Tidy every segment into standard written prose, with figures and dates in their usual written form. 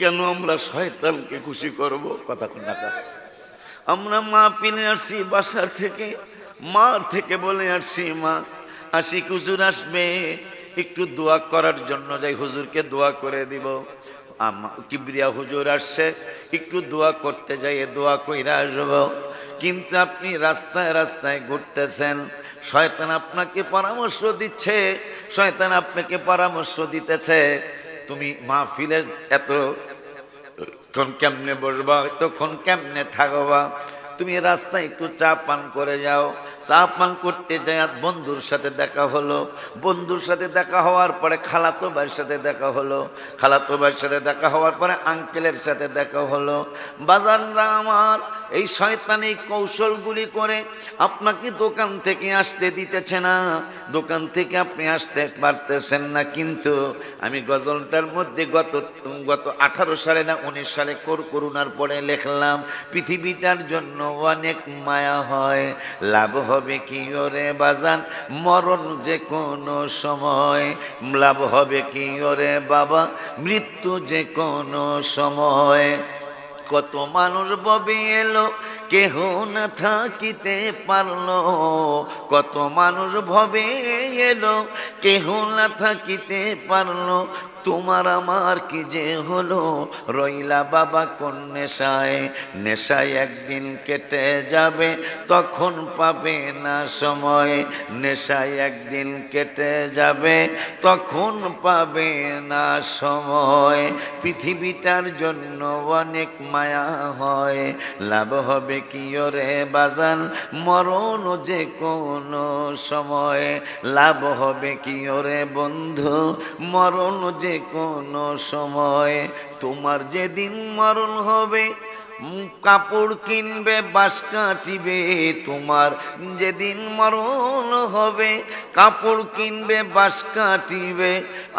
কেন আমরা শয়তানকে খুশি করব? কথা কোন না? আমরা মাহফিলে আসছি বাসার থেকে, মার থেকে বলে আসছি, মা আশিক হুজুর আসবে, একটু দোয়া করার জন্য যাই, হুজুরকে দোয়া করে দিব। কিবরিয়া হুজুর আসছে, একটু দোয়া করতে যাই, দোয়া কইরা আসবো। কিন্তু আপনি রাস্তায় রাস্তায় ঘুরতেছেন, শয়তান আপনাকে পরামর্শ দিচ্ছে, শয়তান আপনাকে পরামর্শ দিতেছে, তুমি মাহফিলে এত তখন কেমনে বসবা, তখন কেমনে থাকবা, তুমি রাস্তায় একটু চা পান করে যাও। চা পান করতে যাই বন্ধুর সাথে দেখা হলো, বন্ধুর সাথে দেখা হওয়ার পরে খালাতো ভাইয়ের সাথে দেখা হলো, খালাতো ভাইয়ের সাথে দেখা হওয়ার পরে আঙ্কেলের সাথে দেখা হলো। বাজানরা আমার, এই শয়তানি কৌশলগুলি করে আপনাকে দোকান থেকে আসতে দিতেছে না, দোকান থেকে আপনি আসতে পারতেছেন না। কিন্তু আমি গজলটার মধ্যে গত 18 সালে না 19 সালে করোনার পরে লিখলাম, পৃথিবীটার জন্য অনেক মায়া হয়, লাভ হবে কি ওরে বাজান মরণ যে কোনো সময়, লাভ হবে কি ওরে বাবা মৃত্যু যে কোনো সময়। কত মানুষ ববে এলো কেহ না থাকিতে পারলো, কত মানুষ ভবে এলো কেহ না থাকিতে পারলো, তোমার আমার কি যে হলো, রইলা বাবা কোন নেশায়, নেশায় একদিন কেটে যাবে তখন পাবে না সময়, নেশায় একদিন কেটে যাবে তখন পাবে না সময়। পৃথিবীটার জন্য অনেক মায়া হয়, লাভ হবে কি ওরে বাজান মরণ যে কোনো সময়, লাভ হবে কি ওরে বন্ধু মরণ যে কোনো সময়। তোমার যেদিন মরণ হবে কাপড় কিনবে বাঁশ কাটিবে, তোমার যেদিন মরণ হবে কাপড় কিনবে বাঁশ কাটিবে,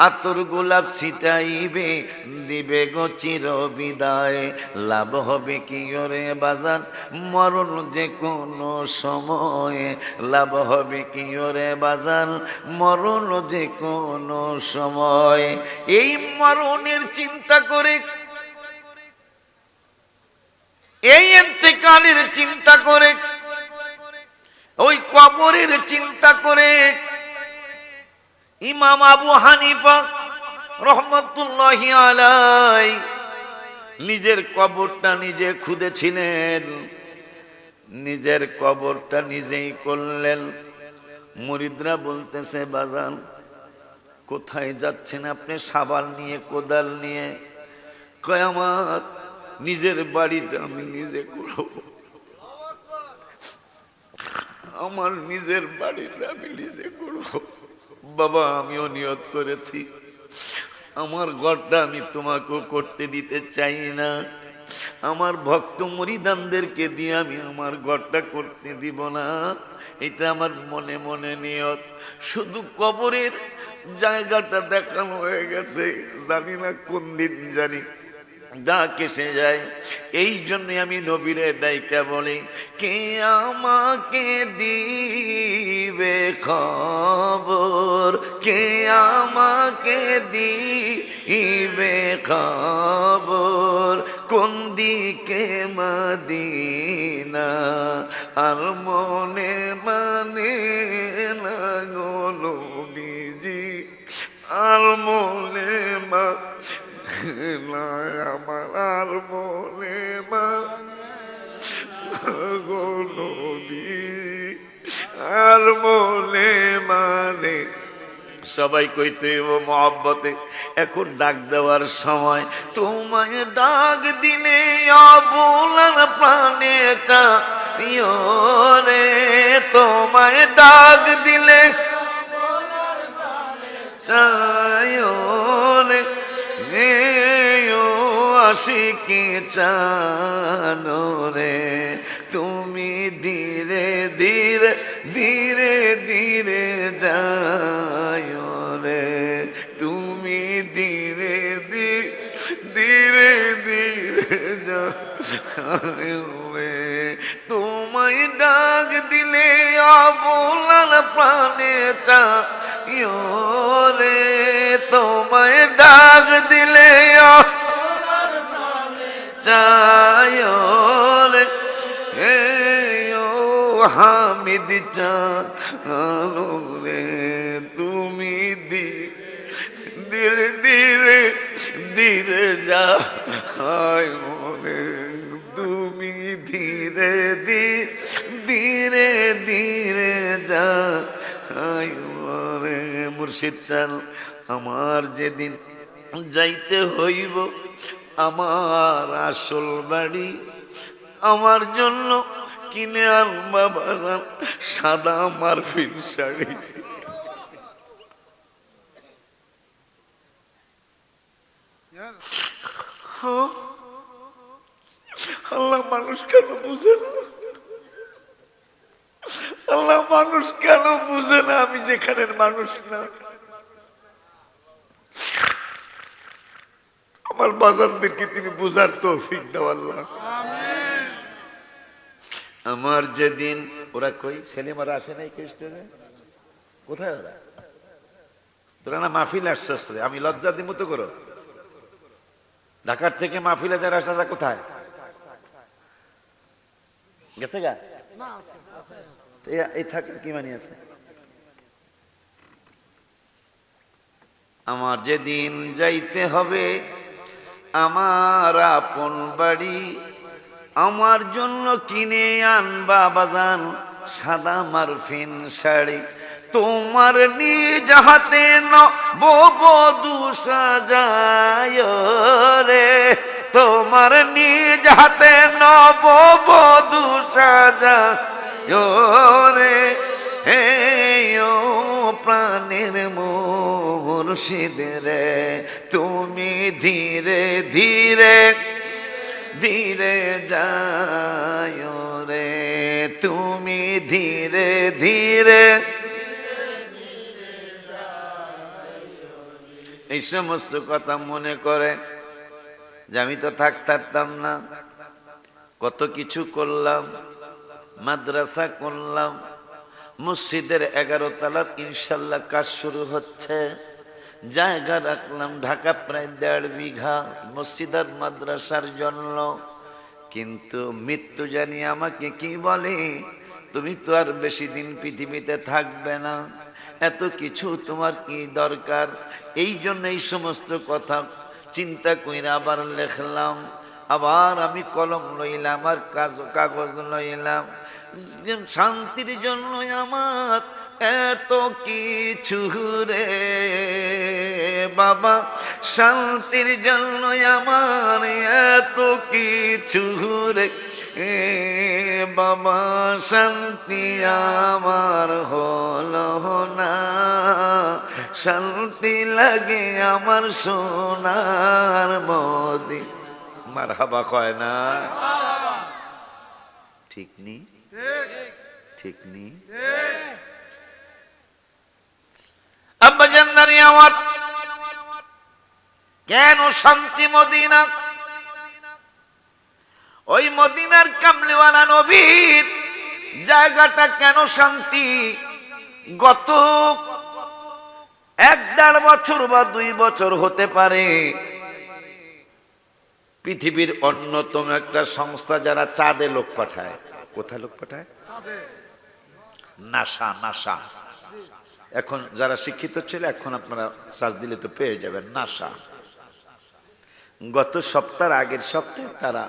আতর গোলাপ ছিটাইবে দিবে গো চির বিদায়, লাভ হবে কি ওরে বাজান মরণ যে কোনো সময়, লাভ হবে কি ওরে বাজান মরণ যে কোনো সময়। এই মরণের চিন্তা করে, এই ইন্তেকালের চিন্তা করে, ওই কবরের চিন্তা করে ইমাম আবু হানিফা রহমতুল্লাহি আলাইহি নিজের কবরটা নিজে খুঁড়েছিলেন, নিজের কবরটা নিজেই করলেন। মুরিদরা বলতেছে, বাজান কোথায় যাচ্ছেন আপনি শাবাল নিয়ে কোদাল নিয়ে? কয় আমার নিজের বাড়িটা আমি নিজে করব, আমার নিজের বাড়িটা আমি নিজে করব। বাবা আমিও নিয়ত করেছি, আমার ঘরটা আমি তোমাকেও করতে দিতে চাই না, আমার ভক্ত মুরিদানদেরকে দিয়ে আমি আমার ঘরটা করতে দিব না, এটা আমার মনে মনে নিয়ত। শুধু কবরের জায়গাটা দেখানো হয়ে গেছে, জানি না কোন দিন জানি ডাক এসে যায়। এই জন্য আমি নবীরে ডাইকা বলি, কে আমাকে দিবে খবর, কে আমাকে দিবে খবর, কোন দিকে মদিনা আর মনে মানে না গো নবীজি, আর মনে মা না আমার, আর মনে মা গো নবী, আর মনে মানে। সবাই কইতে মহব্বতে এখন ডাক দেওয়ার সময়, তোমায় ডাক দিলে অবলার প্রাণে চাইও রে, তোমায় ডাক দিলে চাইও রে, আশিকি জানো রে, তুমি ধীরে ধীরে ধীরে ধীরে যাও রে, তুমি ধীরে ধীরে ধীরে যাও রে, তোমায় ডাক দিলে অবলার প্রাণে চাইও রে, তোমায় ডাক দিলে চায় রে হে ও হামিদ চালো রে তুমি ধীরে ধীরে ধীরে যা হায় মনে তুমি ধীরে ধীরে ধীরে যা হায় মনে মুর্শিদ চাল আমার যেদিন যাইতে হইব আমার আসল বাড়ি আমার জন্য কিনে আনবা বাগান সাদা মারফিন শাড়ি আল্লাহ মানুষ কেন বুঝে না আল্লাহ মানুষ কেন বুঝে না আমি যেখানের মানুষ না আমার বাজারদেরকে তুমি বুঝার তৌফিক দাও আল্লাহ আমার যেদিন ওরা কই সেলিমারা আসে নাই খ্রিস্টানে কোথায় ওরা তোরা না মাহফিল আসছিস আমি লজ্জা দিব তো করো ঢাকার থেকে মাহফিলে যারা আসা কোথায় গেছে গা এই থাকার কি মানি আছে আমার যেদিন যাইতে হবে আমার আপন বাড়ি আমার জন্য কিনে আনবা বাজান সাদা মারফিন শাড়ি তোমার নিজ হাতে নববধূ সাজায় রে তোমার নিজ হাতে নববধূ সাজায় রে হে ও প্রাণের মুর্শিদ রে তুমি ধীরে ধীরে ধীরে যায় রে তুমি ধীরে ধীরে এই সমস্ত কথা মনে করে যে আমি তো থাকতাম না কত কিছু করলাম মাদ্রাসা করলাম মসজিদের 11 তলার ইনশাল্লাহ কাজ শুরু হচ্ছে জায়গা রাখলাম ঢাকা প্রায় 1.5 বিঘা মসজিদ আর মাদ্রাসার জন্য কিন্তু মৃত্যু জানি আমাকে কি বলে তুমি তো আর বেশি দিন পৃথিবীতে থাকবে না এত কিছু তোমার কি দরকার এই জন্য এই সমস্ত কথা চিন্তা কইরা আবার লিখলাম আবার আমি কলম লইলাম আর কাগজ লইলাম শান্তির জন্য আমার এত কিছু রে বাবা শান্তির জন্য আমার এত কিছু রে বাবা শান্তি আমার হলো না শান্তি লাগে আমার সোনার মদি মারহাবা কয় না ঠিক নি ঠিক নি আব্বা জান্নারি আমার কেন শান্তি মদিনা ওই মদিনার কামলিওয়ালা নবীর জায়গাটা কেন শান্তি গত 1-1.5 বছর বা 2 বছর হতে পারে পৃথিবীর অন্যতম একটা সংস্থা যারা চাঁদে লোক পাঠায় কোথায় লোক পাঠায় নাসা নাসা এখন যারা শিক্ষিত ছিল এখন আপনারা সার্চ দিলে তো পেয়ে যাবেন নাসা গত সপ্তাহের আগের সপ্তাহে তারা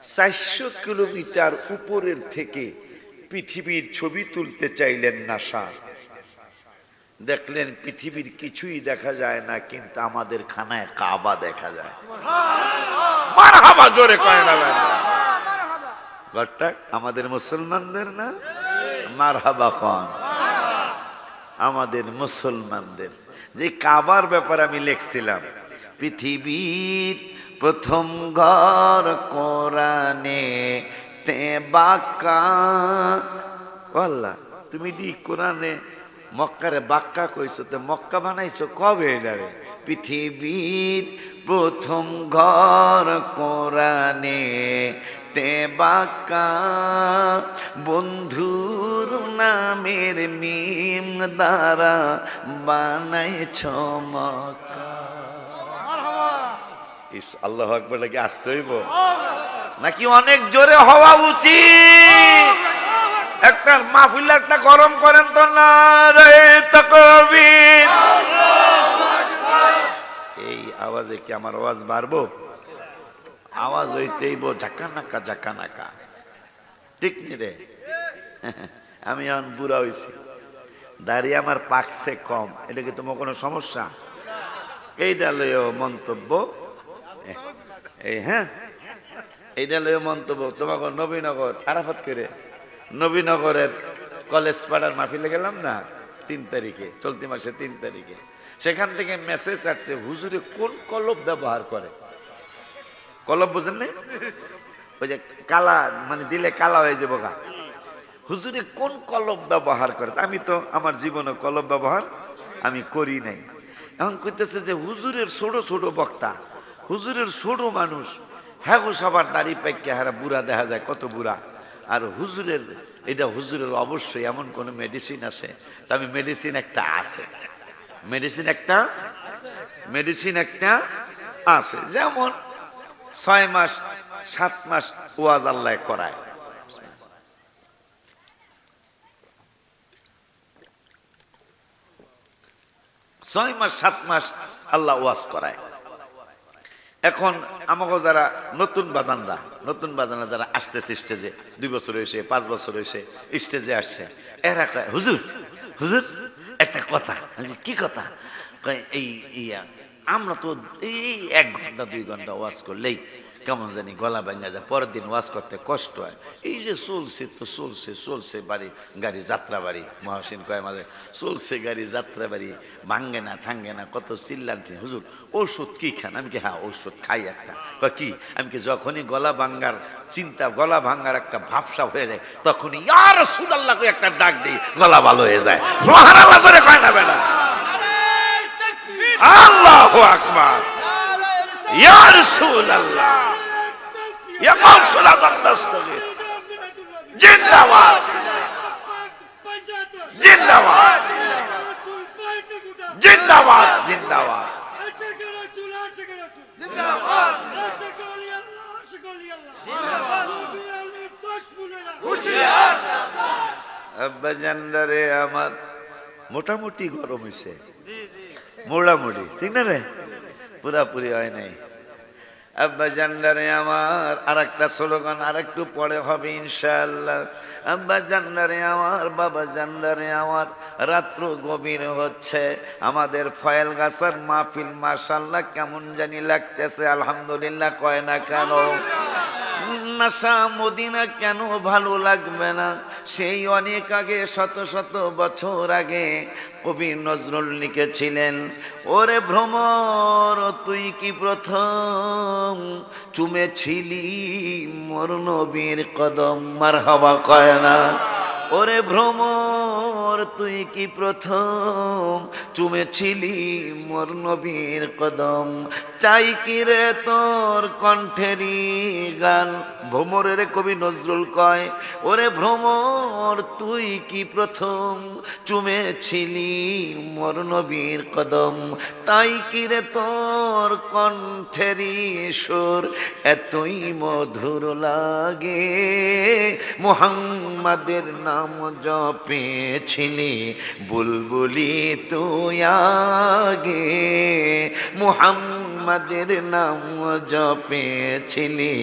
400 কিলোমিটার উপরের থেকে পৃথিবীর ছবি তুলতে চাইলেন নাসা দেখলেন পৃথিবীর কিছুই দেখা যায় না কিন্তু আমাদের খানায় কাবা দেখা যায় মারহাবা জোরে কয় না ঘরটা আমাদের মুসলমানদের না মারহাবা খান আমাদের মুসলমানদের যে কাবার ব্যাপারে আমি লিখছিলাম পৃথিবীর প্রথম ঘর কোরআনে তে বাক্কা আল্লাহ তুমি দি কোরআনে মক্কারে বাক্কা কইছো তো মক্কা বানাইছো কবে এটারে পৃথিবীর প্রথম ঘর কোরআনে তে বাক্কা বন্ধুর নামের মিম দ্বারা বানাইছো মক্কা ইস, আল্লাহু আকবার নাকি আসতে হইব নাকি অনেক জোরে হওয়া উচিত? একটা মাহফিল একটা গরম করেন তো না রে তাকবীর। এই আওয়াজে কি আমার আওয়াজ বাড়বো? আওয়াজ হইতেইব ঝাঁকা নাকা, ঠিক নি রে? আমি এখন বুড়া হইছি, দাড়ি আমার পাকছে কম, এটা কি তোমার কোনো সমস্যা? এইটা লইও মন্তব্য, এই হ্যাঁ এইটা লইও মন্তব্য। তোমাকে নবীনগর আরাফাত করে নবীনগরের কলেজ পাড়ার মাহফিলে গেলাম না 3 তারিখে, চলতি মাসে 3 তারিখে। সেখান থেকে মেসেজ আসছে, হুজুরে কোন কলব ব্যবহার করে। কলব বুঝেন না? ওই যে কালা, মানে দিলে কালা হয়ে যাবো গা। হুজুরে কোন কলব ব্যবহার করে? আমি তো আমার জীবনে কলব ব্যবহার আমি করি নাই। এখন কইতেছে যে হুজুরের ছোট ছোট বক্তা, হুজুরের ছোট মানুষ, হ্যাঁ গো সবার দাড়ি পাইকে হারা বুড়া দেখা যায়, কত বুড়া। আর হুজুরের এটা হুজুরের অবশ্যই এমন কোন মেডিসিন আছে? তা আমি মেডিসিন একটা আছে, মেডিসিন একটা আছে। যেমন 6 মাস 7 মাস ওয়াজ আল্লাহ করায়, 6 মাস 7 মাস আল্লাহ ওয়াজ করায়। এখন আমাকে যারা নতুন বাজানরা যারা আসতেছে স্টেজে, 2 বছর হয়েছে 5 বছর হয়েছে স্টেজে আসছে, এরা কয় হুজুর হুজুর একটা কথা। কি কথা? এই আমরা তো এই 1 ঘন্টা 2 ঘন্টা ওয়াজ করলেই কেমন জানি গলা ভাঙা যায়, পরের দিন ওয়াজ করতে কষ্ট হয়। এই যে চলছে বাড়ি গাড়ি যাত্রা বাড়ি, মহাসিন কয় মাঝে চলছে গাড়ি যাত্রা বাড়ি, ভাঙ্গে না ঠাঙ্গে না, কত চিল্লান্তি। হুজুর ওষুধ কি খান? আমি কি হ্যাঁ ওষুধ খাই একটা। কি? আমি কি যখনই গলা ভাঙ্গার চিন্তা, গলা ভাঙ্গার একটা ভাবসা হয়ে যায়, তখনই ইয়া রাসূলুল্লাহ কই একটা ডাক দিই, গলা ভালো হয়ে যায়। সুবহানাল্লাহ করে কয় না বেটা? আল্লাহু আকবার, ইয়া রাসূলুল্লাহ, ইয়া মাওসুলা দস্তগীর, জিন্দাবাদ জিন্দাবাদ জিন্দাবাদ জিন্দাবাদ। আব্বা জানদারে আমার মোটামুটি গরম হয়েছে, মোটামুটি, ঠিক না রে? পুরাপুরি হয় নাই। আব্বা জানদারে আমার আর একটা স্লোগান আর একটু পরে হবে ইনশাআল্লাহ। আব্বা জানদারে আমার, বাবা জানদারে আমার, রাত্র গভীর হচ্ছে, আমাদের ফয়েল গাছার মাহফিল মাশাআল্লাহ কেমন জানি লাগতেছে। আলহামদুলিল্লাহ কয় না কেন? নাসা মদিনা কেন ভালো লাগবে না? সেই অনেক আগে, শত শত বছর আগে কবি নজরুল লিখেছিলেন, ওরে ভ্রমর তুই কি প্রথম চুমেছিলি মোর নবীর কদম। মারহাবা কয় না? ওরে ভ্রমর তুই কি প্রথম চুমেছিলি মোর নবীর কদম। চাই কি রে তোর কণ্ঠেরই গান। ভ্রমরের কবি নজরুল কয়, ওরে ভ্রমর তুই কি প্রথম চুমেছিলি মোর নবীর কদম। তাই কি রে তোর কণ্ঠেরই সুর এতই মধুর লাগে, মুহাম্মাদের নাম জপেছিলি বুলবুলি তুই আগে। মুহাম্মাদের নাম জপেছিলি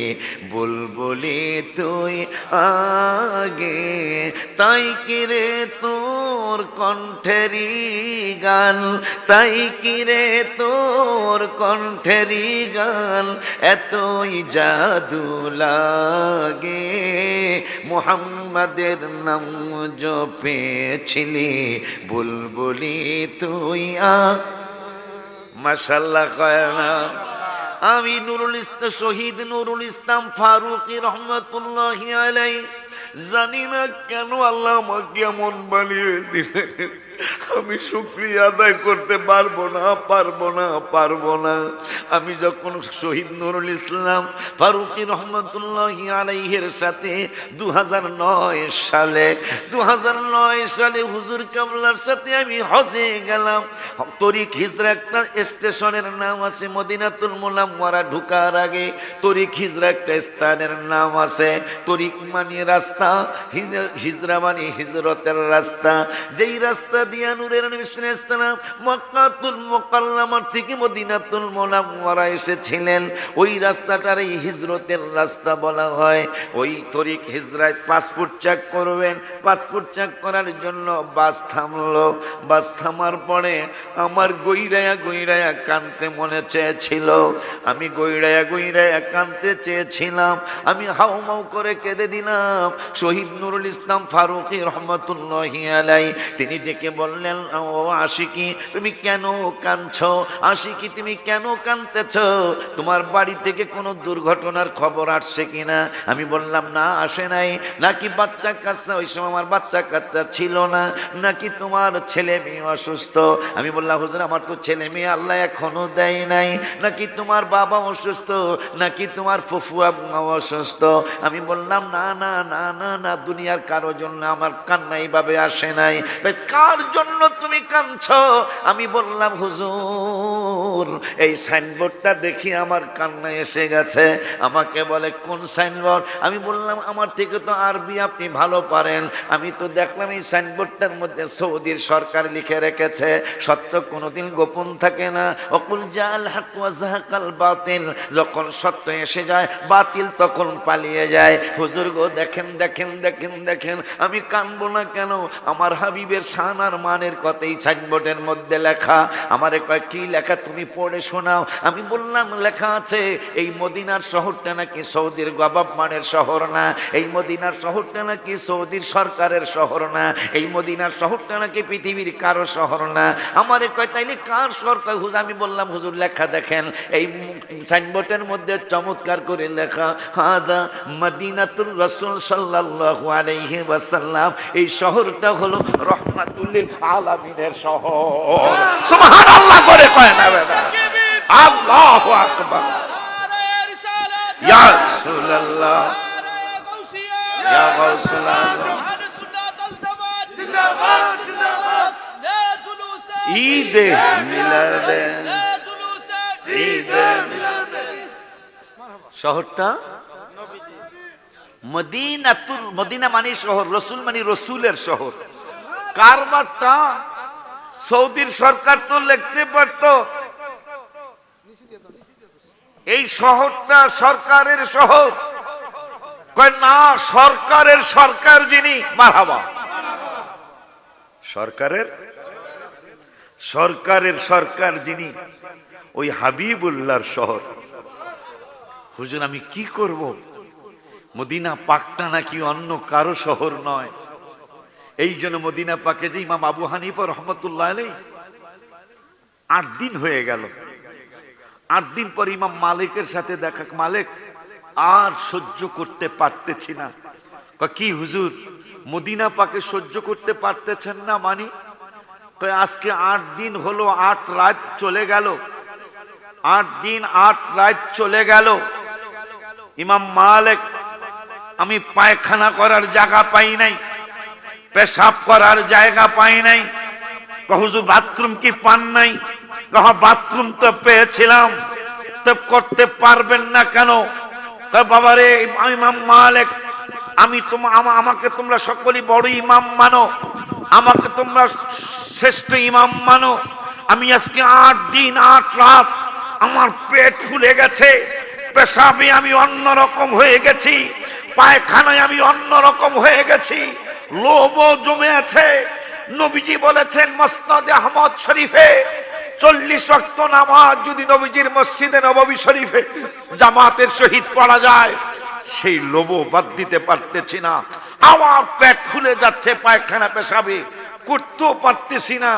বুলবুলি তুই আগে। তাই কি রে তোর কণ্ঠেরই গান, তাই কি রে তোর কণ্ঠেরই গান এতই জাদু লাগে। মুহাম্মাদের নাম জপেছিলি বুলবুলি তুই মাশাআল্লাহ কয় না? আমি নুরুল ইসলাম, শহীদ নুরুল ইসলাম ফারুকী রহমাতুল্লাহি আলাইহি জানি না কেন আল্লাহ আমাকে এমন বানিয়ে দিলেন, আমি শুকরিয়া আদায় করতে পারবো না। আমি যখন শহীদ নুরুল ইসলাম ফারুকী রহমতুল্লাহি আলাইহির সাথে 2009 সালে হুজুর কাবলার সাথে আমি হজে গেলাম। তরিক হিজরা একটা স্টেশনের নাম আছে, মদিনাতুল মুনাওয়ারা ঢোকার আগে তরিক হিজরা একটা স্থানের নাম আছে। তরিক মানে রাস্তা, হিজরা মানে হিজরতের রাস্তা। যেই রাস্তা দিয়া নূরের নবী সাল্লাল্লাহু আলাইহি ওয়াসাল্লাম মক্কাতুল মুকাররমার থেকে মদিনাতুল মুনাওয়ারা এসেছিলেন, ওই রাস্তাটার এই হিজরতের রাস্তা বলা হয়। ওই তরিক হিজরায় পাসপোর্ট চেক করবেন, পাসপোর্ট চেক করার জন্য বাস থামলো। বাস থামার পরে আমার গইরায়া কানতে মনে চেয়েছিল, আমি গইরায়া কানতে চেয়েছিলাম। আমি হাউমাউ করে কেঁদে দিলাম। শহীদ নুরুল ইসলাম ফারুকী রহমতুল্লাহি আলাইহি তিনি ডেকে বললেন, ও আশিকি তুমি কেন কাঁদছো? আশিকি তুমি কেন কাঁদতেছো? তোমার বাড়ি থেকে কোনো দুর্ঘটনার খবর আসছে কিনা? আমি বললাম না, আসে নাই। নাকি বাচ্চা কাচ্চা, ওই সময় আমার বাচ্চা কাচ্চা ছিল না, নাকি তোমার ছেলে মেয়ে অসুস্থ? আমি বললাম হুজুর আমার তো ছেলে মেয়ে আল্লাহ এখনো দেয় নাই। নাকি তোমার বাবা অসুস্থ, নাকি তোমার ফুফু আম্মা অসুস্থ? আমি বললাম না, দুনিয়ার কারো জন্য আমার কান্না এইভাবে আসে নাই। তাই কার জন্য তুমি কাঁদছো? আমি বললাম হুজুর এই সাইনবোর্ডটা দেখি আমার কান্না এসে গেছে। আমাকে বলে কোন সাইনবোর্ড? আমি বললাম আমার থেকে তো আরবি আপনি ভালো পারেন। আমি তো দেখলাম এই সাইনবোর্ডটার মধ্যে সৌদির সরকার লিখে রেখেছে, সত্য কোনোদিন গোপন থাকে না। অকুল জাল হক ওয়া যাহাকাল বাতিল, যখন সত্য এসে যায় বাতিল তখন পালিয়ে যায়। হুজুর গো দেখেন, আমি কানবো না কেন? আমার হাবিবের শান আর মানের কথা এই সাইনবোর্ডের মধ্যে লেখা। আমারে কয় কি লেখা, তুমি পড়ে শোনাও। আমি বললাম লেখা আছে এই মদিনার শহরটা নাকি সৌদির গভর্নমেন্টের শহর না, এই মদিনার শহরটা নাকি সৌদির সরকারের শহর না, এই মদিনার শহরটা নাকি পৃথিবীর কারো শহর না। আমারে কয় তাইলে কার শহর? কয় হুজুর। আমি বললাম হুজুর লেখা দেখেন, এই সাইনবোর্ডের মধ্যে চমৎকার করে লেখা হাদা মদিনাতুর রাসূল সাল্লাল্লাহু আলাইহি ওয়াসাল্লাম। এই শহরটা হলো রহমাতুল লিল আলামিনের শহর। সুবহানাল্লাহ করে কয় না বাবা, আল্লাহু আকবার। ইয়া রাসূলুল্লাহ, ইয়া গাউসুল্লাহ, জিন্দাবাদ জিন্দাবাদ। ঈদে মিলাদে, ঈদে মিলাদে। শহরটা মদিনা মানে শহর, রসুল মানে রসুলের শহর। কারবারটা সৌদির সরকার তো লিখতে পারতো এই শহরটা সরকারের শহর। কয় না, সরকারের সরকার যিনি, মারহাবা, সরকারের সরকার যিনি, ওই হাবিবুল্লাহর শহর। হুজুর আমি কি করব? মদিনা পাকটা নাকি অন্য কারো শহর নয়। এই জন্য মদিনা পাকে যে ইমাম আবু হানিফা রহমতুল্লাহ আলাইহি 8 দিন হয়ে গেল। 8 দিন পর ইমাম মালিকের সাথে দেখা। মালিক আর সহ্য করতে পারতেছি না। কি হুজুর মদিনা পাকে সহ্য করতে পারতেছেন না? মানি আজকে 8 দিন হলো, 8 রাত চলে গেল, 8 দিন 8 রাত চলে গেল। ইমাম মালিক আমি পায়খানা করার জায়গা পাই নাই, পেশাব করার জায়গা পাই নাই। হুজুর বাথরুম কি পান নাই? বাথরুম তো পেয়েছিলাম। তো করতে পারবেন না কেন? বাবারে ইমাম মালিক, আমাকে তোমরা সকলেই বড় ইমাম মানো, আমাকে তোমরা শ্রেষ্ঠ ইমাম মানো। আমি আজকে 8 দিন 8 রাত আমার পেট ফুলে গেছে, পেশাবে আমি অন্যরকম হয়ে গেছি, পায়খানায় আমি অন্যরকম হয়ে গেছি, লোভ জমে আছে। নবীজি বলেছেন মুসনাদে আহমদ শরীফে 40 ওয়াক্ত নামাজ যদি নবীজির মসজিদে নববী শরীফে জামাতের সহিত পড়া যায়, সেই লোভ বাদ দিতে পারতেছি না। আমার পেট ফুলে যাচ্ছে, পায়খানা পেশাবে করতেও পারতেছি না।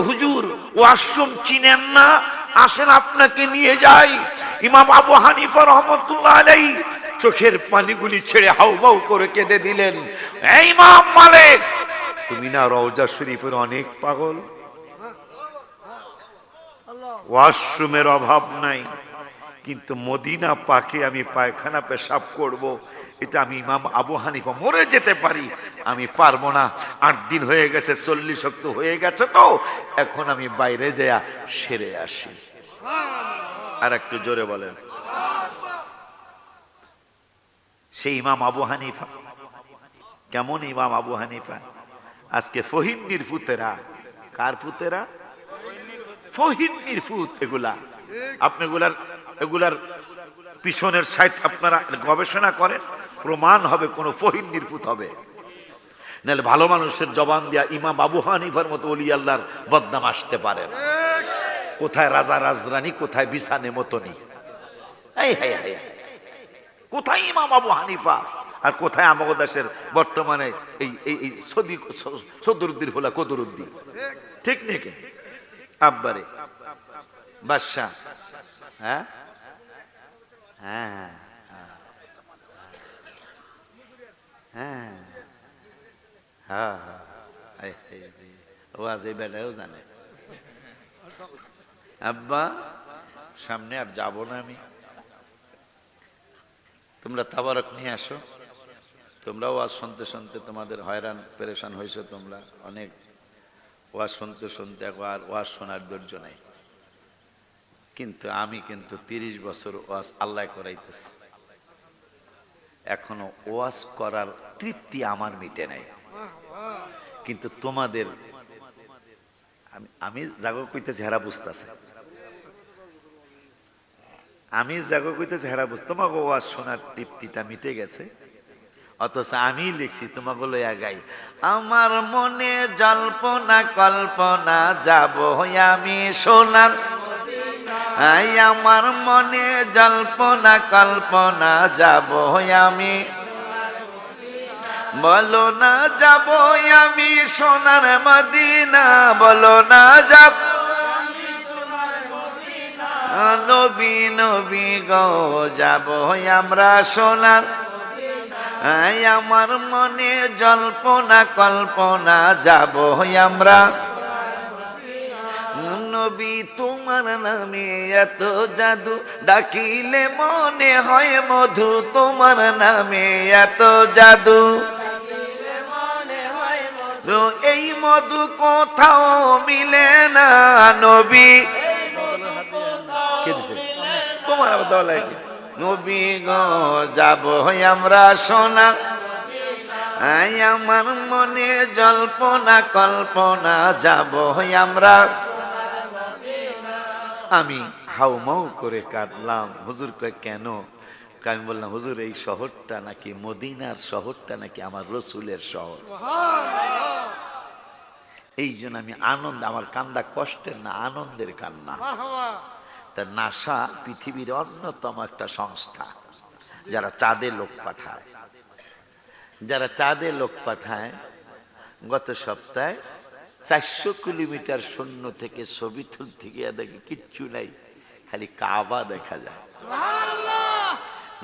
হুজুর ওয়াশরুম চিনেন না? আসেন আপনাকে নিয়ে যাই। ইমাম আবু হানিফা রহমতুল্লাহ আলাইহি চোখের পানিগুলি ছেড়ে হাউমাউ করে কেঁদে দিলেন, এই ইমাম মালিক, তুমি না রওজা শরীফের অনেক পাগল, ওয়াশরুমের অভাব নাই, কিন্তু মদিনা পাকে আমি পায়খানা পেশাব করব, এটা আমি ইমাম আবু হানিফা মরে যেতে পারি, আমি পারবো না। 8 দিন হয়ে গেছে, 40 ওয়াক্ত হয়ে গেছে, তো এখন আমি বাইরে যাইয়া সেরে আসি। আর একটু জোরে বলেন। সেই ইমাম আবু হানিফা কেমন ইমাম আবু হানিফা? আজকে ফহিন্নির ফুতেরা, কার ফুতেরা? ফহিন্নির ফুত। এগুলা আপনি এগুলার পিছনের সাইড আপনারা গবেষণা করেন, প্রমাণ হবে কোন ফহিন্নির ফুত হবে। নাহলে ভালো মানুষের জবান দিয়া ইমাম আবু হানিফার মতো ওলি আল্লাহর বদনাম আসতে পারে না। কোথায় রাজা রাজরানী, কোথায় বিছানে মতনি, কোথায় ইমাম আবু হানিফা, আর কোথায় আমাদের দেশের বর্তমানে এই সদরুদ্দিন হলা কদরুদ্দিন, ঠিক নাকি? আব্বারে বাদশাহ, হ্যাঁ হ্যাঁ হ্যাঁ হ্যাঁ হ্যাঁ, ও আজ এই বেলায়ও জানে। আব্বা সামনে আর যাব না আমি, তোমরা তাবারক নিয়ে আসো। তোমরাও ওয়াজ শুনতে শুনতে তোমাদের হয়রান পেরেশান হয়েছে, তোমরা অনেক ওয়াজ শুনতে শুনতে আর ওয়াজ শোনার ধৈর্য নাই। কিন্তু আমি কিন্তু 30 বছর ওয়াজ আল্লাহ করাইতেছি, এখনো ওয়াজ করার তৃপ্তি আমার মিটে নাই। কিন্তু তোমাদের আমি জাগো কইতেছি, হেরা বুঝতেছে, আমি জাগো কইতেছি, হেরা বুঝ, তোমাকে ওয়াজ শোনার তৃপ্তিটা মিটে গেছে, অথচ আমি লিখছি তোমাকে লইয়া গাই। আমার মনে জল্পনা কল্পনা যাব আমি সোনার, আমার মনে জল্পনা কল্পনা যাব আমি, বলো না যাব আমি সোনার মদিনা, বলো না যাব নবী নবী গো যাব আমরা সোনার, আমার মনে জল্পনা কল্পনা যাব আমরা, নবী তোমার নামে এত জাদু, ডাকিলে মনে হয় মধু, তোমার নামে এত জাদু, এই মধু কোথাও মিলে না নবী, তোমার নবী গো যাব আমরা সোনা, আমার মনে জল্পনা কল্পনা যাব আমরা। আমি হাউমাউ করে কাঁদলাম। হুজুর কয় কেন? আমি বললাম হুজুর এই শহরটা নাকি মদিনার শহরটা নাকি আমার রসুলের শহর, এই জন্য আমি আনন্দ, আমার কান্দা কষ্টের না, আনন্দের কান্না। তার নাসা পৃথিবীর অন্যতম একটা সংস্থা, যারা চাঁদে লোক পাঠায়, যারা চাঁদে লোক পাঠায়। গত সপ্তাহে 400 কিলোমিটার শূন্য থেকে ছবি তুলতে গিয়ে দেখি কিচ্ছু নাই, খালি কাবা দেখা যায়।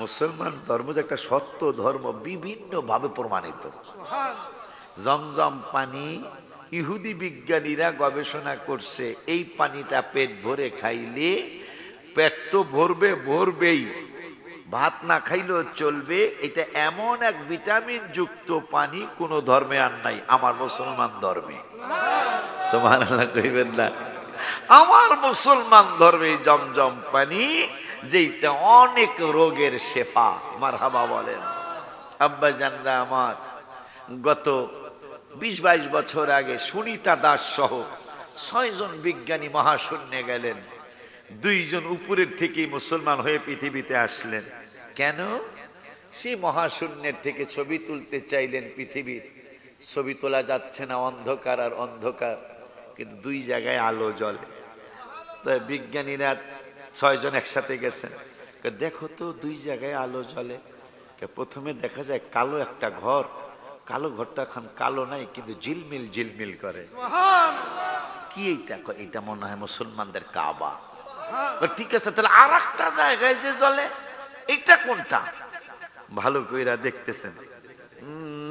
মুসলমান ধর্ম যে একটা সত্য ধর্ম বিভিন্ন ভাবে প্রমাণিত। জমজম পানি ইহুদি বিজ্ঞানীরা গবেষণা করছে, এই পানিটা পেট ভরে খাইলে পেট তো ভরবে, ভরবেই, ভাত না খাইলেও চলবে। এটা এমন এক ভিটামিন যুক্ত পানি কোন ধর্মে আর নাই, আমার মুসলমান ধর্মে। সুবহানাল্লাহ কইবেন না? আমার মুসলমান ধর্মে জমজম পানি, যেটা অনেক রোগের শেফা। মারহাবা বলেন। আব্বা জানরা আমার গত 20-22 বছর আগে সুনিতা দাস সহ 6 জন বিজ্ঞানী মহাশূন্যে গেলেন। 2 জন উপরের থেকেই মুসলমান হয়ে পৃথিবীতে আসলেন। কেন? সেই মহাশূন্যের থেকে ছবি তুলতে চাইলেন পৃথিবীর, ছবি তোলা যাচ্ছে না, অন্ধকার আর অন্ধকার, কিন্তু 2 জায়গায় আলো জ্বলে। বিজ্ঞানীরা 6 জন একসাথে গেছেন, দেখো তো 2 জায়গায় আলো জ্বলে। প্রথমে দেখা যায় কালো একটা ঘর, কালো ঘরটা এখন কালো নাই, কিন্তু ঝিলমিল ঝিলমিল করে। কি এইটা? এটা মনে হয় মুসলমানদের কাবা। ঠিক আছে, তাহলে আর একটা জায়গায় যে জ্বলে, এইটা কোনটা? ভালো কইরা দেখতেছেন।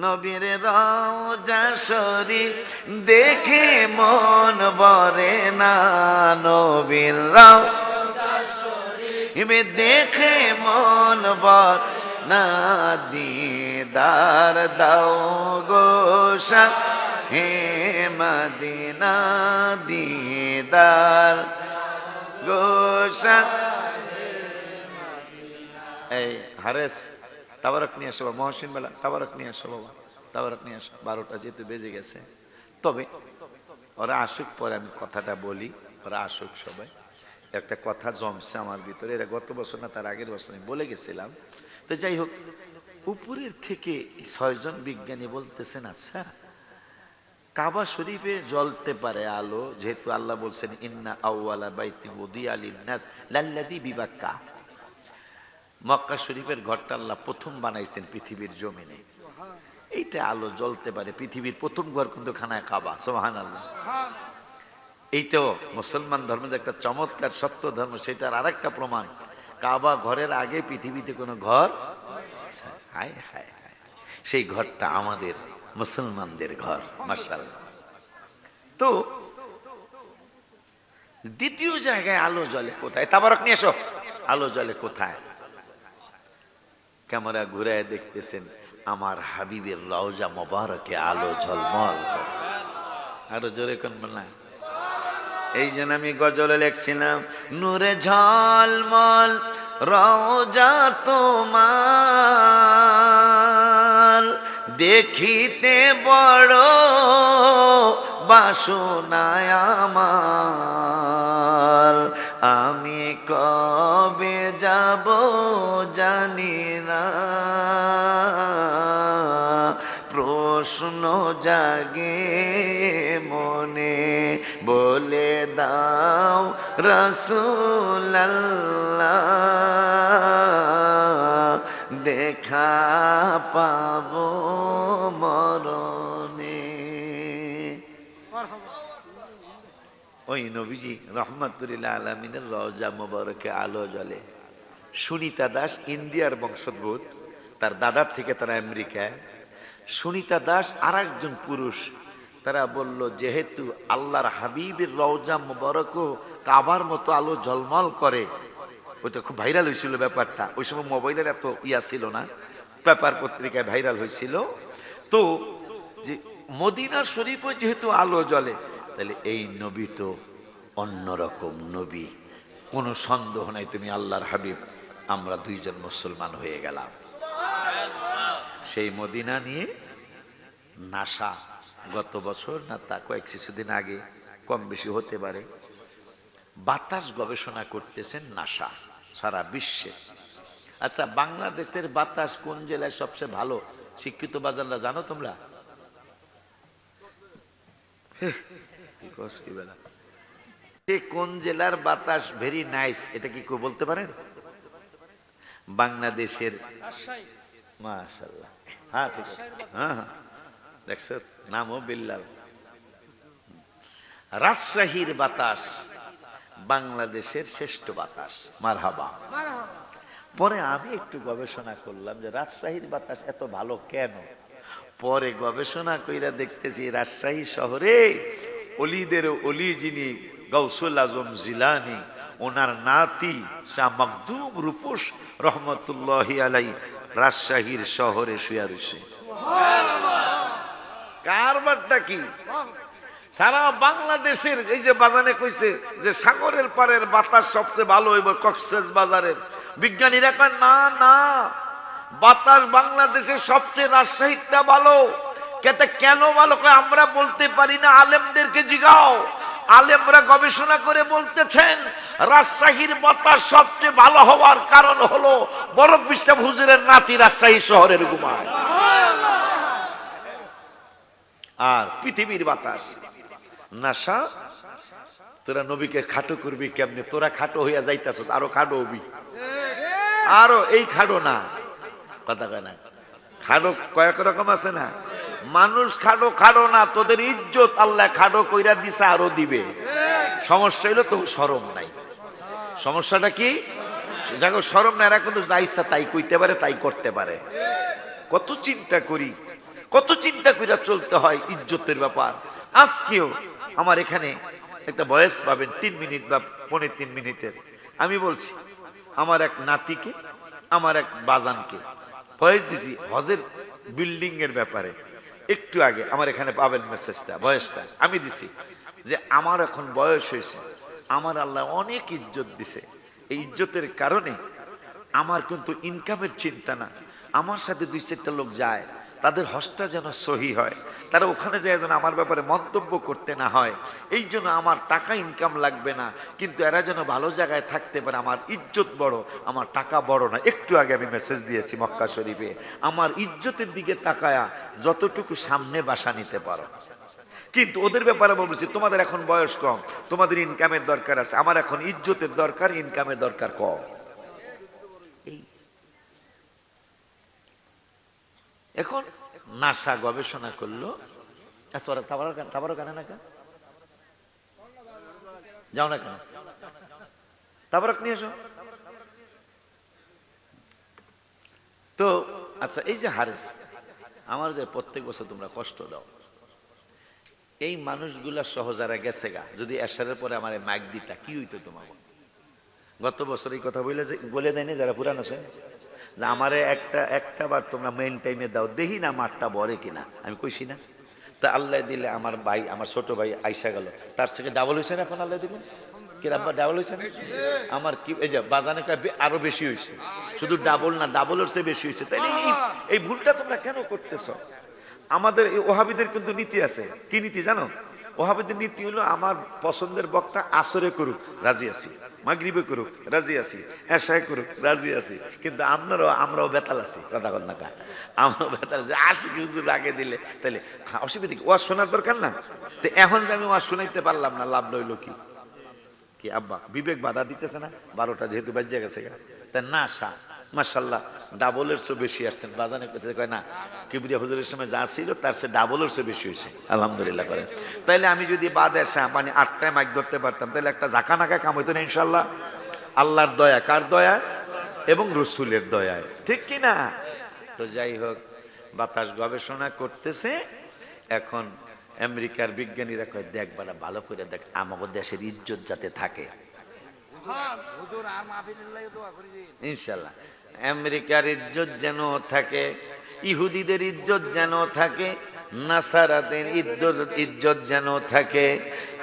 নবীর রওজা শরীফ দেখে মন ভরে না, নবীর রওজা শরীফ দেখে মন ভরে না, দিদার দাও গো শাহে মদিনা, দিদার গো শাহে মদিনা। এই হারেস তাবারক নিয়ে আসো, মহসিন বেলা তাবারক নিয়ে আসো বাবা, তাবারক নিয়ে আসো, 12টা যেহেতু বেজে গেছে। তবে ওরা আসুক, পরে আমি কথাটা বলি, ওরা আসুক সবাই। একটা কথা জমছে আমার ভিতরে, এটা গত বছর না তার আগের বছর আমি বলে গেছিলাম। তো যাই হোক, উপরের থেকে 6 জন বিজ্ঞানী বলতেছেন, আচ্ছা কাবা শরীফে জ্বলতে পারে আলো, যেহেতু আল্লাহ বলছেন ইন্না আউওয়ালা বাইতি উদিয়া লিন-নাস লাল্লাযী বিবাক্কা, মক্কা শরীফের ঘরটা আল্লাহ প্রথম বানাইছেন পৃথিবীর জমিনে, এইটা আলো জ্বলতে পারে। পৃথিবীর প্রথম ঘর কিন্তু খানায় কাবা, সুবহানাল্লাহ। এইটাও মুসলমান ধর্মের একটা চমৎকার সত্য ধর্ম, সেটার আরেকটা প্রমাণ, কাবা ঘরের আগে পৃথিবীতে কোনো ঘর, হায় হায় হায়, সেই ঘরটা আমাদের মুসলমানদের ঘর, মাশাআল্লাহ। তো দ্বিতীয় জায়গায় আলো জ্বলে কোথায়? তাবারক নিয়ে এসো, আলো জ্বলে কোথায়? ক্যামেরা ঘুরায় দেখতেছেন আমার হাবিবের রওজা মোবারকে আলো ঝলমল করে। আরো জোরে কোন বলনা। এই জন্য আমি গজলে লিখছিলাম, নূরে ঝলমল রওজা তোমার, দেখিতে বড় বাসনায় আমার, আমি কবে যাব জানি না, প্রশ্ন জাগে মনে, বলে দাও রাসূলুল্লাহ, দেখা পাবো মরণে। ওই নবীজি রহমাতুল্লাহ আলামিনের রওজা মোবারকে আলো জ্বলে। সুনিতা দাস ইন্ডিয়ার বংশোদ্ভূত, তার দাদার থেকে তারা আমেরিকায়। সুনিতা দাস আর একজন পুরুষ, তারা বলল যেহেতু আল্লাহর হাবিবের রওজা মোবারকও কাবার মতো আলো ঝলমল করে, ওইটা খুব ভাইরাল হয়েছিল ব্যাপারটা, ওই সময় মোবাইলের এত ইয়া ছিল না, পেপার পত্রিকায় ভাইরাল হয়েছিল। তো যে মদিনা শরীফও যেহেতু আলো জ্বলে, তাহলে এই নবী তো অন্যরকম নবী, কোনো সন্দেহ নাই তুমি আল্লাহর হাবিব। আমরা 2 জন মুসলমান হয়ে গেলাম। সেই মদিনা নিয়ে নাসা গত বছর না তা কয়েক কিছুদিন আগে, কম বেশি হতে পারে, বাতাস গবেষণা করতেছেন নাসা সারা বিশ্বে। আচ্ছা, বাংলাদেশের বাতাস কোন জেলায় সবচেয়ে ভালো? শিক্ষিত বাজাররা জানো তোমরা? কোন জেলার বাতাস ভেরি নাইস, এটা কি কেউ বলতে পারেন? বাংলাদেশের, মাশাআল্লাহ, হ্যাঁ ঠিক আছে, হ্যাঁ হ্যাঁ দেখছো, নামও বিল্লাল। রাজশাহীর বাতাস বাংলাদেশের শ্রেষ্ঠ বাতাস, মারহাবা। পরে আমি একটু গবেষণা করলাম যে রাজশাহীর বাতাস এত ভালো কেন। পরে গবেষণা কইরা দেখতেছি রাজশাহী শহরে অলিদের অলি যিনি গাউসুল আজম জিলানী, ওনার নাতি শাহ মখদুম রূপস রহমতুল্লাহি আলাইহি রাজশাহীর শহরে শুয়ে রয়েছে। কারবারটা কি? সারা বাংলাদেশের, এই যে বাজানে কইছে যে সাগরের পারের বাতাস সবচেয়ে ভালো হইব কক্সেস বাজারের, বিজ্ঞানীরা কয় না না, বাতাস বাংলাদেশের সবচেয়ে রাজশাহীটা ভালো। কেন ভালো কয় আমরা বলতে পারি না, আলেমদেরকে জিগাও। আলেমরা গবেষণা করে বলতেছেন রাজশাহীর বাতাস সবচেয়ে ভালো হওয়ার কারণ হলো বরফ বিশ্বাস হুজুরের নাতি রাজশাহী শহরের ঘুমায়। আর পৃথিবীর বাতাস নাসা, তোরা নবীকে খাটো করবি কেমনে? তোরা খাটো হইয়া যাইতাছস, আরো খাটো হবি, আরো এই খাটো না, কথা কয় না, খাটো কয়েক রকম আছে না, মানুষ খাটো খাটো না, তোদের ইজ্জত আল্লাহ খাটো কইরা দিছে, আরো দিবে। সমস্যা হইলো তো শরম নাই। সমস্যাটা কি? যাকে শরম না, এরা কিন্তু যা ইচ্ছা তাই কইতে পারে, তাই করতে পারে। কত চিন্তা করি, কত চিন্তা করে চলতে হয় ইজ্জতের ব্যাপার। আজকেও আমার এখানে একটা বয়স পাবেন 3 মিনিট বা 3.5 মিনিটের। আমি বলছি আমার এক নাতিকে, আমার এক বাজানকে বয়স দিছি হজের বিল্ডিং এর ব্যাপারে। একটু আগে আমার এখানে পাবেন মেসেজটা, বয়সটা আমি দিছি যে আমার এখন বয়স হয়েছে, আমার আল্লাহ অনেক ইজ্জত দিছে। এই ইজ্জতের কারণে আমার কিন্তু ইনকামের চিন্তা না। আমার সাথে 2-4টা লোক যায়, তাদের হজটা যেন সহি হয়, তারা ওখানে যায় যেন আমার ব্যাপারে মন্তব্য করতে না হয়। এই জন্য আমার টাকা ইনকাম লাগবে না, কিন্তু এরা যেন ভালো জায়গায় থাকতে পারে। আমার ইজ্জত বড়, আমার টাকা বড় না। একটু আগে আমি মেসেজ দিয়েছি মক্কা শরীফে, আমার ইজ্জতের দিকে তাকায়া যতটুকু সামনে বাসা নিতে পারো। কিন্তু ওদের ব্যাপারে বলছি তোমাদের এখন বয়স কম, তোমাদের ইনকামের দরকার আছে, আমার এখন ইজ্জতের দরকার, ইনকামের দরকার কম। এখন নাসা গবেষণা করলো, তাবারও কেন না, যাও না কেন, তাবারক নিয়ে এসো তো। আচ্ছা, এই যে হারেস, আমার যে প্রত্যেক বছর তোমরা কষ্ট দাও, এই মানুষগুলা সহ যারা গেছে গা, যদি এশারের পরে আমার মাইক দিতা কি হইতো তোমার? গত বছর এই কথা বলে যায়নি যারা পুরান আছে, যে আমারে একটা বার তোমরা মেইন টাইমে দাও, দেখি না মাঠটা বড়ে কিনা। আমি কইছি না? তা আল্লাহ দিলে আমার ভাই, আমার ছোট ভাই আইসা গেল, তার থেকে ডাবল হয়েছে না এখন আল্লাহ দিলে। কি রাব্বা ডাবল হয়েছে না? আমার কি এই যে বাজানে আরো বেশি হয়েছে, শুধু ডাবল না, ডাবলের চেয়ে বেশি হয়েছে। তাই এই ভুলটা তোমরা কেন করতেছ? আমাদের এই ওহাবিদের কিন্তু নীতি আছে। কি নীতি জানো? ওহাবিদের নীতি হলো আমার পছন্দের বক্তা আসরে করুক, রাজি আছি, মাগরিবে করুক, রাজি আছি, এশায় করুক, রাজি আছি, কিন্তু আমরাও বেতাল আছি। কথা বল না, আমরাও বেতাল আছি। আশি কিছু আগে দিলে তাহলে অসুবিধা কি? ওয়াজ শোনার দরকার না? তো এখন যে আমি ওয়াজ শোনাইতে পারলাম না, লাভ রইল কি? কি আব্বা বিবেক বাধা দিতেছে না? 12টা যেহেতু বাজে গেছে, তা না সা মাশাআল্লাহ ডাবলের চেয়ে বেশি আসছেন। বাজানে কয় না, কিবরিয়া হুজুরের সময় যা ছিল তার চেয়ে ডাবলের চেয়ে বেশি হয়েছে, আলহামদুলিল্লাহ করেন। তাইলে আমি যদি বাদ আসা মানে 8টায় মাইক ধরতে পারতাম, তাহলে একটা জাকা নাকা কাম হইতো না ইনশাল্লাহ। আল্লাহর দয়া, কার দয়া? এবং রসুলের দয়ায়, ঠিক কি না? তো যাই হোক, বাতাস গবেষণা করতেছে। এখন আমেরিকার বিজ্ঞানীরা কয় দেখ বাড়া, ভালো করে দেখ, আমাদের দেশের ইজ্জত যাতে থাকে ইনশাল্লাহ। আমেরিকার ইজ্জত যেন থাকে, ইহুদিদের ইজ্জত যেন থাকে, নাসারাদের ইজ্জত যেন থাকে,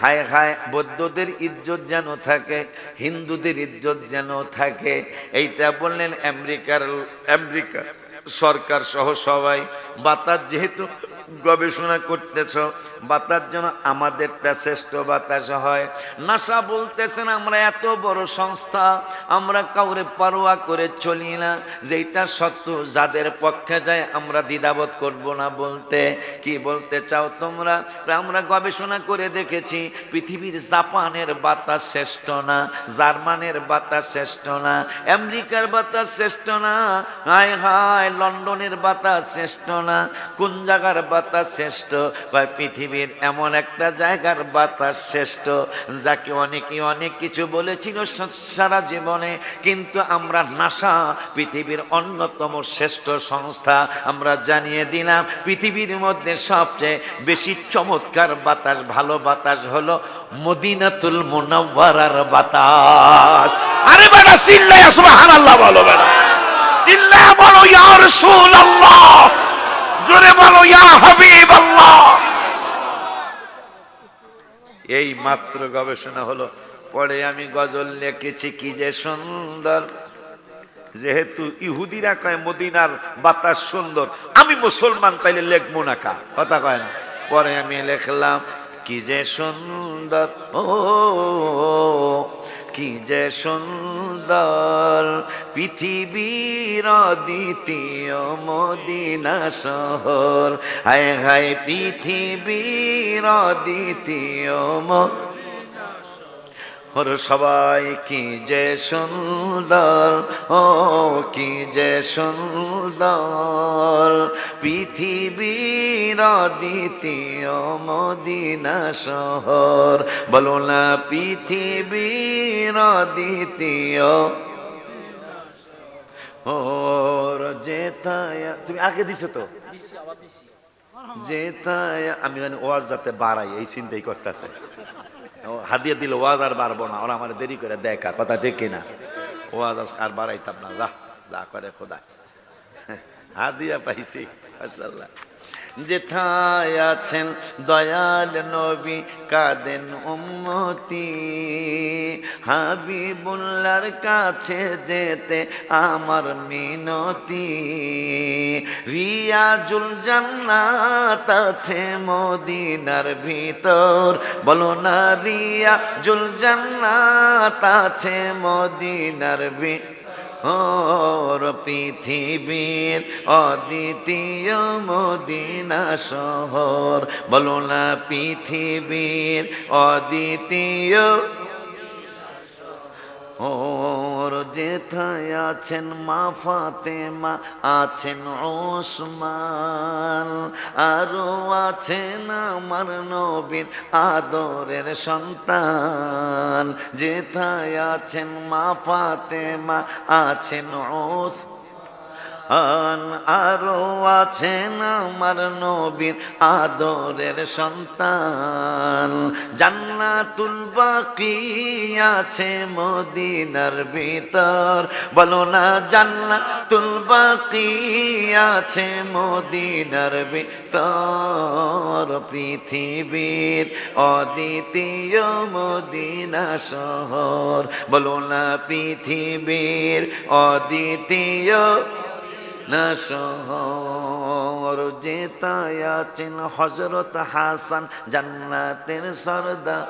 হায় হায় বৌদ্ধদের ইজ্জত যেন থাকে, হিন্দুদের ইজ্জত যেন থাকে। এইটা বললেন আমেরিকা সরকার সহ সবাই। বাতাস যেহেতু গবেষণা করতেছ, বাতাস যেন আমাদেরটা শ্রেষ্ঠ বাতাস হয়। নাসা বলতেছেন আমরা এত বড় সংস্থা, আমরা কাউরে পারোয়া করে চলি না, যেটা সত্য যাদের পক্ষে যায় আমরা দ্বিধাবোধ করব না বলতে। কি বলতে চাও তোমরা? আমরা গবেষণা করে দেখেছি পৃথিবীর জাপানের বাতাস শ্রেষ্ঠ না, জার্মানের বাতাস শ্রেষ্ঠ না, আমেরিকার বাতাস শ্রেষ্ঠ না, হায় হায় লন্ডনের বাতাস শ্রেষ্ঠ না। কোন জায়গার বাতাস শ্রেষ্ঠ? পৃথিবীর এমন একটা জায়গার বাতাস শ্রেষ্ঠ যাকে অনেকেই অনেক কিছু বলেছিল সারা জীবনে, কিন্তু আমরা নাসা পৃথিবীর অন্যতম শ্রেষ্ঠ সংস্থা, আমরা জানিয়ে দিলাম পৃথিবীর মধ্যে সবচেয়ে বেশি চমৎকার বাতাস, ভালো বাতাস হলো মদিনাতুল মুনাওয়ারার বাতাস। আরে বেটা চিল্লায়া সুবহানাল্লাহ বলো, বেটা চিল্লায়া বলো ইয়া রাসূলুল্লাহ, জোরে বলো ইয়া হাবিবাল্লাহ। এই মাত্র গবেষণা হলো, পরে আমি গজল লিখেছি কি যে সুন্দর। যেহেতু ইহুদিরা কয় মদিনার বাতাস সুন্দর, আমি মুসলমান তাইলে লেখবো না কা, কথা কয় না। পরে আমি লিখলাম কি যে সুন্দর, ও কি যে সুন্দর পৃথিবীর দ্বিতীয় মদিনা শহর, হায় হায় পৃথিবীর দ্বিতীয় ওর সবাই কি যে সুন্দর, ও কি যে সুন্দর পৃথিবীর দ্বিতীয় মদিনা শহর। বলো না পৃথিবীর দ্বিতীয়, ওর যেথায়া, তুমি আগে দিছো তো যেথায়া, আমি মানে ওয়াজ যাতে বাড়াই এই চিন্তাই করতেছে। হাদিয়া দিলে ওয়াজ আর বাড়বো না, ওরা আমার দেরি করে দেখা, কথা ঠিক কিনা? ওয়াজ আর বাড়াইতাম না, যা যা করে খোদা। হাদিয়া পাইছি মাশাআল্লাহ। যেথায় আছেন দয়াল নবী কাঁদেন উম্মতি, হাবিবুল্লাহর কাছে যেতে আমার মিনতি। রিয়াজুল জান্নাত আছে মদিনার ভিতর, বলো না রিয়াজুল জান্নাত আছে মদিনার ভিতর। ওর পৃথিবীর অদ্বিতীয় মদিনা শহর, বলো না পৃথিবীর অদ্বিতীয়। ওর যেথায় আছেন মা ফাতেমা, আছেন ওসমান, আরো আছেন আমার নবীর আদরের সন্তান। যেথায় আছেন মা ফাতেমা, আছেন ওসমান, আরো আছেন আমার নবীর আদরের সন্তান। জান্নাতুল বাকি আছে মদিনার ভিতর, বলো না জান্নাতুল বাকি আছে মদিনার ভিতর। পৃথিবীর অদ্বিতীয় মদিনা শহর, বলো না পৃথিবীর অদ্বিতীয় না শহর। যেথায় আছেন হযরত হাসান জান্নাতের সরদার,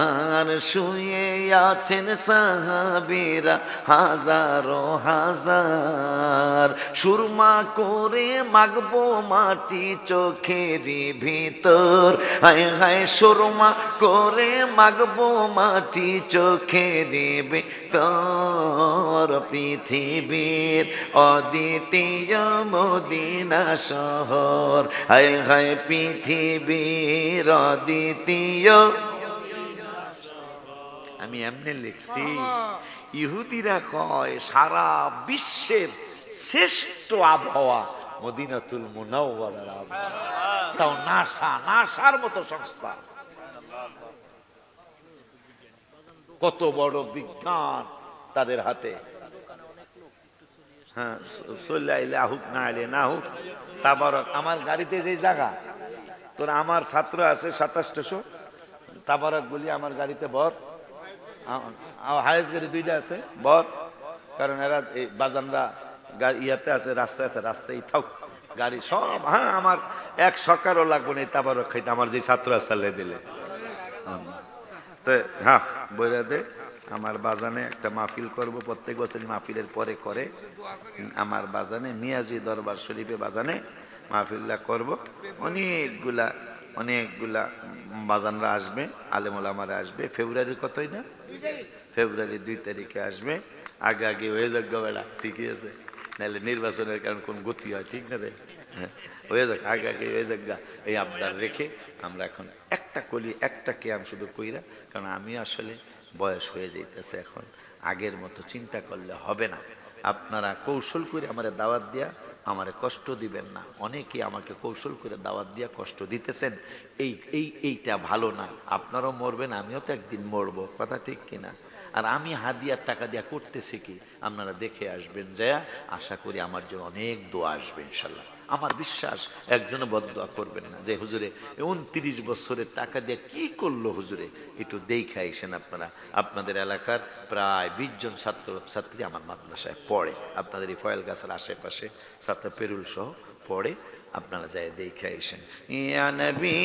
আর শুয়ে আছেন সাহাবীরা হাজারো হাজার। সুরমা করে মাগবো মাটি চোখেরই ভিতর, হায় হায় সুরমা করে মাগবো মাটি চোখেরই ভিতর। পৃথিবীর অদ্বিতীয় মদিনা শহর, হায় হায় পৃথিবীর অদ্বিতীয়। আমি এমনি লিখছি, ইহুদিরা কয় সারা বিশ্বের শ্রেষ্ঠ আবহাওয়া মদিনাতুল মুনাওয়ারার আবহাওয়া, তাও নাসার মতো সংস্থা। কত বড় বিজ্ঞান তাদের হাতে। হ্যাঁ, চলে আইলে আহুক, না আইলে না হুক। তাবারক আমার গাড়িতে যে জায়গা, তোর আমার ছাত্র আছে 2700, তাবারক বলি আমার গাড়িতে বর, হায়েস্ট গাড়ি 2টা আছে বর, কারণ এরা এই বাজানরা ইয়াতে আছে, রাস্তায় আছে, রাস্তায় থাক গাড়ি সব। হ্যাঁ, আমার এক সরকারও লাগবো না তাবারক খাইতে, আমার যে ছাত্র আছে দিলে। তো হ্যাঁ, বইরা দে আমার বাজানে একটা মাহফিল করব, প্রত্যেক বছর মাহফিলের পরে করে আমার বাজানে মিয়াজি দরবার শরীফে বাজানে মাহফিল্লা করব। অনেকগুলা বাজানরা আসবে, আলেম ওলামারা আসবে। ফেব্রুয়ারির কতই না, ফেব্রুয়ারি 2 তারিখে আসবে। আগে আগে হয়ে যাক বেড়া, ঠিকই আছে, নাহলে নির্বাচনের কারণ কোন গতি হয়, ঠিক না রে? হ্যাঁ, হয়ে যাক, আগে আগে হয়ে যাক গা, এই আবদার রেখে আমরা এখন একটা কলি, একটা কেয়াম শুধু কইরা, কারণ আমি আসলে বয়স হয়ে যাইতেছে এখন, আগের মতো চিন্তা করলে হবে না। আপনারা কৌশল করে আমারে দাওয়াত দিয়া আমারে কষ্ট দিবেন না। অনেকেই আমাকে কৌশল করে দাওয়াত দিয়া কষ্ট দিতেছেন, এইটা ভালো না। আপনারাও মরবেন, আমিও তো একদিন মরবো, কথা ঠিক কিনা? আর আমি হাদিয়ার টাকা দিয়া করতেছি কি, আপনারা দেখে আসবেন, যায়া আশা করি আমার জন্য অনেক দোয়া আসবে ইনশাল্লাহ। আমার বিশ্বাস একজনও বদদোয়া করবেন না যে হুজুরে 29 বছরের টাকা দিয়ে কি করলো হুজুরে, একটু দেখে আইসেন আপনারা। আপনাদের এলাকার প্রায় 20 জন ছাত্র ছাত্রী আমার মাদ্রাসায় পড়ে, আপনাদের এই ফয়েল গাছের আশেপাশে ছাত্র পেরুল সহ পড়ে, আপনারা যাই দেখে আইসেন। ইয়া নবী